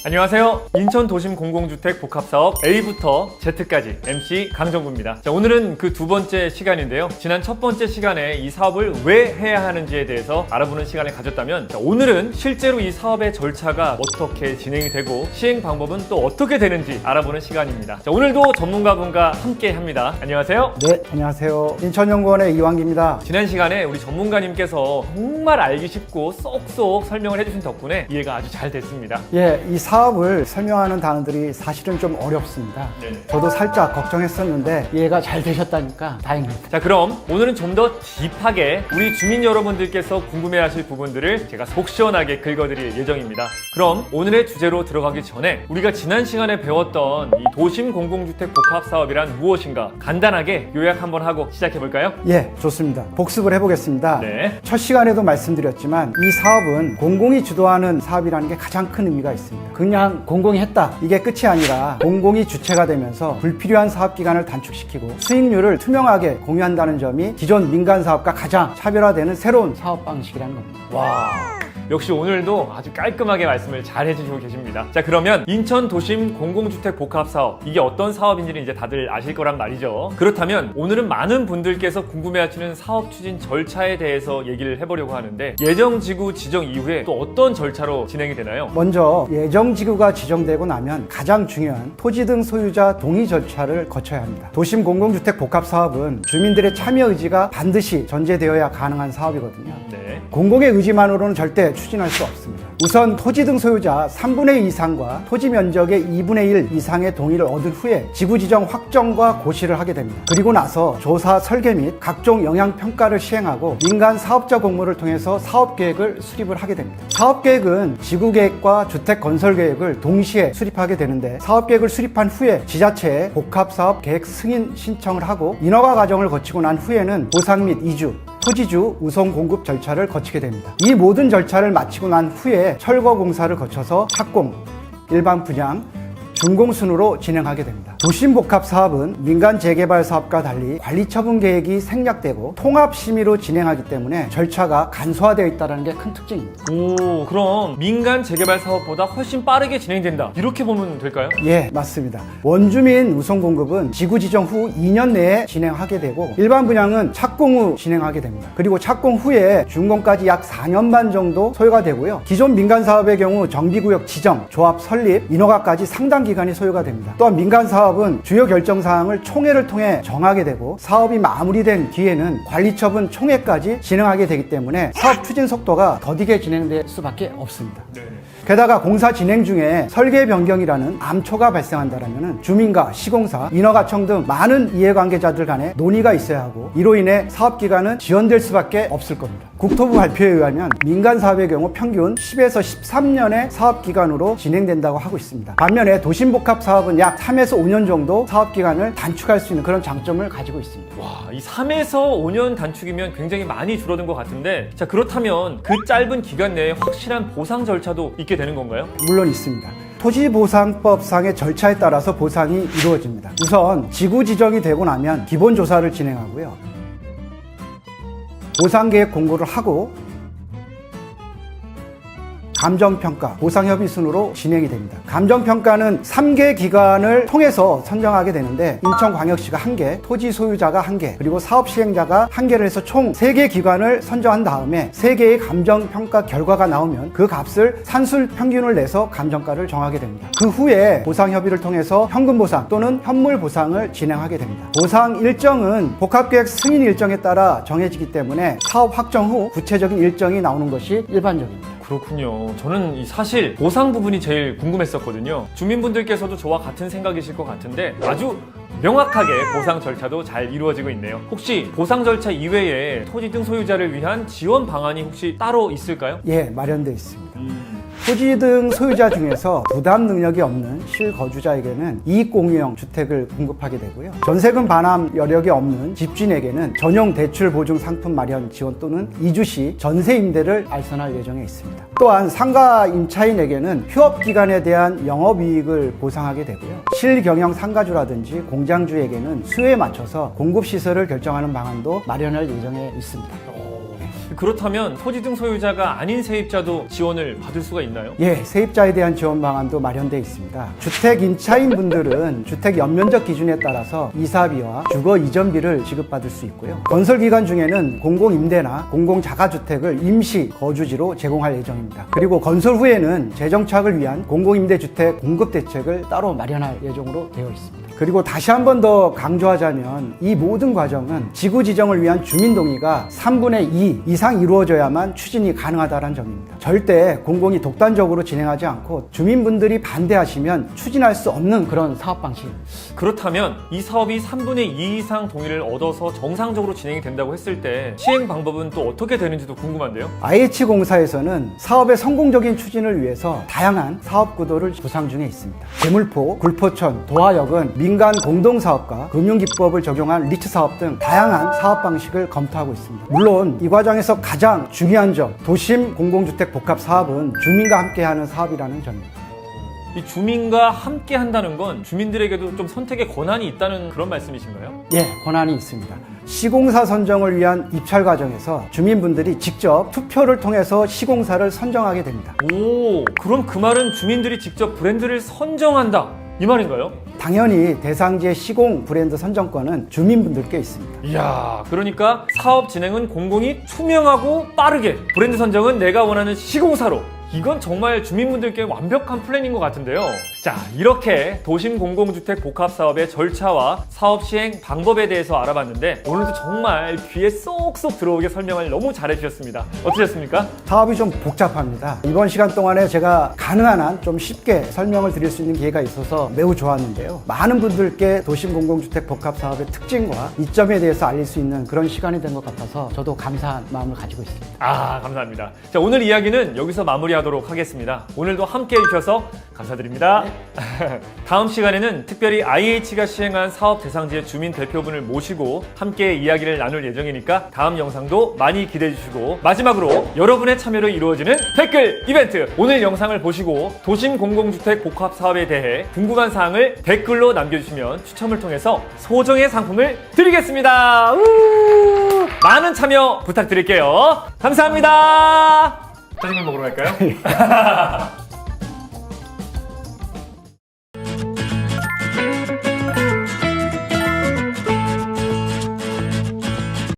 안녕하세요. 인천 도심 공공주택 복합사업 A부터 Z까지 MC 강정구입니다. 자, 오늘은 그 두 번째 시간인데요. 지난 첫 번째 시간에 이 사업을 왜 해야 하는지에 대해서 알아보는 시간을 가졌다면, 자, 오늘은 실제로 이 사업의 절차가 어떻게 진행이 되고 시행 방법은 또 어떻게 되는지 알아보는 시간입니다. 자, 오늘도 전문가분과 함께 합니다. 안녕하세요. 네, 안녕하세요. 인천연구원의 이완기입니다. 지난 시간에 우리 전문가님께서 정말 알기 쉽고 쏙쏙 설명을 해주신 덕분에 이해가 아주 잘 됐습니다. 예, 이 사업을 설명하는 단어들이 사실은 좀 어렵습니다. 네네. 저도 살짝 걱정했었는데 이해가 잘 되셨다니까 다행입니다. 자, 그럼 오늘은 좀 더 딥하게 우리 주민 여러분들께서 궁금해하실 부분들을 제가 속 시원하게 긁어드릴 예정입니다. 그럼 오늘의 주제로 들어가기 전에 우리가 지난 시간에 배웠던 이 도심 공공주택 복합사업이란 무엇인가 간단하게 요약 한번 하고 시작해볼까요? 예, 좋습니다. 복습을 해보겠습니다. 네. 첫 시간에도 말씀드렸지만 이 사업은 공공이 주도하는 사업이라는 게 가장 큰 의미가 있습니다. 그냥 공공이 했다, 이게 끝이 아니라 공공이 주체가 되면서 불필요한 사업기간을 단축시키고 수익률을 투명하게 공유한다는 점이 기존 민간 사업과 가장 차별화되는 새로운 사업 방식이라는 겁니다. 와, 역시 오늘도 아주 깔끔하게 말씀을 잘 해주시고 계십니다. 자, 그러면 인천 도심 공공주택 복합사업, 이게 어떤 사업인지는 이제 다들 아실 거란 말이죠. 그렇다면 오늘은 많은 분들께서 궁금해하시는 사업 추진 절차에 대해서 얘기를 해보려고 하는데, 예정지구 지정 이후에 또 어떤 절차로 진행이 되나요? 먼저 예정지구가 지정되고 나면 가장 중요한 토지 등 소유자 동의 절차를 거쳐야 합니다. 도심 공공주택 복합사업은 주민들의 참여 의지가 반드시 전제되어야 가능한 사업이거든요. 네. 공공의 의지만으로는 절대 추진할 수 없습니다. 우선 토지 등 소유자 3분의 2 이상과 토지 면적의 2분의 1 이상의 동의를 얻은 후에 지구 지정 확정과 고시를 하게 됩니다. 그리고 나서 조사 설계 및 각종 영향 평가를 시행하고 민간 사업자 공모를 통해서 사업 계획을 수립을 하게 됩니다. 사업 계획은 지구 계획과 주택 건설 계획을 동시에 수립하게 되는데, 사업 계획을 수립한 후에 지자체에 복합 사업 계획 승인 신청을 하고 인허가 과정을 거치고 난 후에는 보상 및 이주, 토지주 우선 공급 절차를 거치게 됩니다. 이 모든 절차를 마치고 난 후에 철거 공사를 거쳐서 착공, 일반 분양, 준공순으로 진행하게 됩니다. 도심복합사업은 민간 재개발 사업과 달리 관리처분 계획이 생략되고 통합심의로 진행하기 때문에 절차가 간소화되어 있다는 게 큰 특징입니다. 오, 그럼 민간 재개발 사업보다 훨씬 빠르게 진행된다, 이렇게 보면 될까요? 예, 맞습니다. 원주민 우선 공급은 지구 지정 후 2년 내에 진행하게 되고, 일반 분양은 착공 후 진행하게 됩니다. 그리고 착공 후에 준공까지 약 4년 반 정도 소요가 되고요. 기존 민간 사업의 경우 정비구역 지정, 조합 설립, 인허가까지 상당 기간이 소요가 됩니다. 또한 민간 사업은 주요 결정 사항을 총회를 통해 정하게 되고, 사업이 마무리된 뒤에는 관리처분 총회까지 진행하게 되기 때문에 사업 추진 속도가 더디게 진행될 수밖에 없습니다. 게다가 공사 진행 중에 설계 변경이라는 암초가 발생한다면 주민과 시공사, 인허가청 등 많은 이해관계자들 간에 논의가 있어야 하고, 이로 인해 사업기간은 지연될 수밖에 없을 겁니다. 국토부 발표에 의하면 민간 사업의 경우 평균 10에서 13년의 사업기간으로 진행된다고 하고 있습니다. 반면에 도심복합 사업은 약 3에서 5년 정도 사업기간을 단축할 수 있는 그런 장점을 가지고 있습니다. 와, 이 3에서 5년 단축이면 굉장히 많이 줄어든 것 같은데, 자, 그렇다면 그 짧은 기간 내에 확실한 보상 절차도 있게 되는 건가요? 물론 있습니다. 토지보상법상의 절차에 따라서 보상이 이루어집니다. 우선 지구 지정이 되고 나면 기본조사를 진행하고요. 보상계획 공고를 하고 감정평가, 보상협의 순으로 진행이 됩니다. 감정평가는 3개 기관을 통해서 선정하게 되는데, 인천광역시가 1개, 토지 소유자가 1개, 그리고 사업 시행자가 1개를 해서 총 3개 기관을 선정한 다음에 3개의 감정평가 결과가 나오면 그 값을 산술 평균을 내서 감정가를 정하게 됩니다. 그 후에 보상협의를 통해서 현금 보상 또는 현물 보상을 진행하게 됩니다. 보상 일정은 복합계획 승인 일정에 따라 정해지기 때문에 사업 확정 후 구체적인 일정이 나오는 것이 일반적입니다. 그렇군요. 저는 사실 보상 부분이 제일 궁금했었거든요. 주민분들께서도 저와 같은 생각이실 것 같은데 아주 명확하게 보상 절차도 잘 이루어지고 있네요. 혹시 보상 절차 이외에 토지 등 소유자를 위한 지원 방안이 혹시 따로 있을까요? 예, 마련되어 있습니다. 토지 등 소유자 중에서 부담 능력이 없는 실거주자에게는 이익공유형 주택을 공급하게 되고요. 전세금 반환 여력이 없는 집주인에게는 전용 대출 보증 상품 마련 지원 또는 이주 시 전세 임대를 알선할 예정에 있습니다. 또한 상가 임차인에게는 휴업 기간에 대한 영업이익을 보상하게 되고요. 실경영 상가주라든지 공장주에게는 수요에 맞춰서 공급 시설을 결정하는 방안도 마련할 예정에 있습니다. 그렇다면 토지 등 소유자가 아닌 세입자도 지원을 받을 수가 있나요? 예, 세입자에 대한 지원 방안도 마련되어 있습니다. 주택 임차인 분들은 주택 연면적 기준에 따라서 이사비와 주거 이전비를 지급받을 수 있고요. 건설 기간 중에는 공공임대나 공공자가주택을 임시 거주지로 제공할 예정입니다. 그리고 건설 후에는 재정착을 위한 공공임대주택 공급 대책을 따로 마련할 예정으로 되어 있습니다. 그리고 다시 한 번 더 강조하자면 이 모든 과정은 지구 지정을 위한 주민 동의가 3분의 2 이상 이루어져야만 추진이 가능하다는 점입니다. 절대 공공이 독단적으로 진행하지 않고 주민분들이 반대하시면 추진할 수 없는 그런 사업 방식입니다. 그렇다면 이 사업이 3분의 2 이상 동의를 얻어서 정상적으로 진행이 된다고 했을 때 시행 방법은 또 어떻게 되는지도 궁금한데요. IH공사에서는 사업의 성공적인 추진을 위해서 다양한 사업 구도를 구상 중에 있습니다. 제물포, 굴포천, 도하역은 민간 공동사업과 금융기법을 적용한 리츠 사업 등 다양한 사업 방식을 검토하고 있습니다. 물론 이 과정에서 가장 중요한 점, 도심 공공주택 복합 사업은 주민과 함께하는 사업이라는 점입니다. 이 주민과 함께 한다는 건 주민들에게도 좀 선택의 권한이 있다는 그런 말씀이신가요? 예, 권한이 있습니다. 시공사 선정을 위한 입찰 과정에서 주민분들이 직접 투표를 통해서 시공사를 선정하게 됩니다. 오, 그럼 그 말은 주민들이 직접 브랜드를 선정한다 이 말인가요? 당연히 대상지의 시공 브랜드 선정권은 주민분들께 있습니다. 이야, 그러니까 사업 진행은 공공이 투명하고 빠르게, 브랜드 선정은 내가 원하는 시공사로. 이건 정말 주민분들께 완벽한 플랜인 것 같은데요. 자, 이렇게 도심 공공주택 복합 사업의 절차와 사업 시행 방법에 대해서 알아봤는데 오늘도 정말 귀에 쏙쏙 들어오게 설명을 너무 잘해주셨습니다. 어떠셨습니까? 사업이 좀 복잡합니다. 이번 시간 동안에 제가 가능한 한 좀 쉽게 설명을 드릴 수 있는 기회가 있어서 매우 좋았는데요. 많은 분들께 도심 공공주택 복합 사업의 특징과 이점에 대해서 알릴 수 있는 그런 시간이 된 것 같아서 저도 감사한 마음을 가지고 있습니다. 아, 감사합니다. 자, 오늘 이야기는 여기서 마무리하도록 하겠습니다. 오늘도 함께 해주셔서 감사드립니다. 다음 시간에는 특별히 IH가 시행한 사업 대상지의 주민 대표분을 모시고 함께 이야기를 나눌 예정이니까 다음 영상도 많이 기대해 주시고, 마지막으로 여러분의 참여로 이루어지는 댓글 이벤트! 오늘 영상을 보시고 도심 공공주택 복합 사업에 대해 궁금한 사항을 댓글로 남겨주시면 추첨을 통해서 소정의 상품을 드리겠습니다. 많은 참여 부탁드릴게요. 감사합니다. 짜장면 먹으러 갈까요?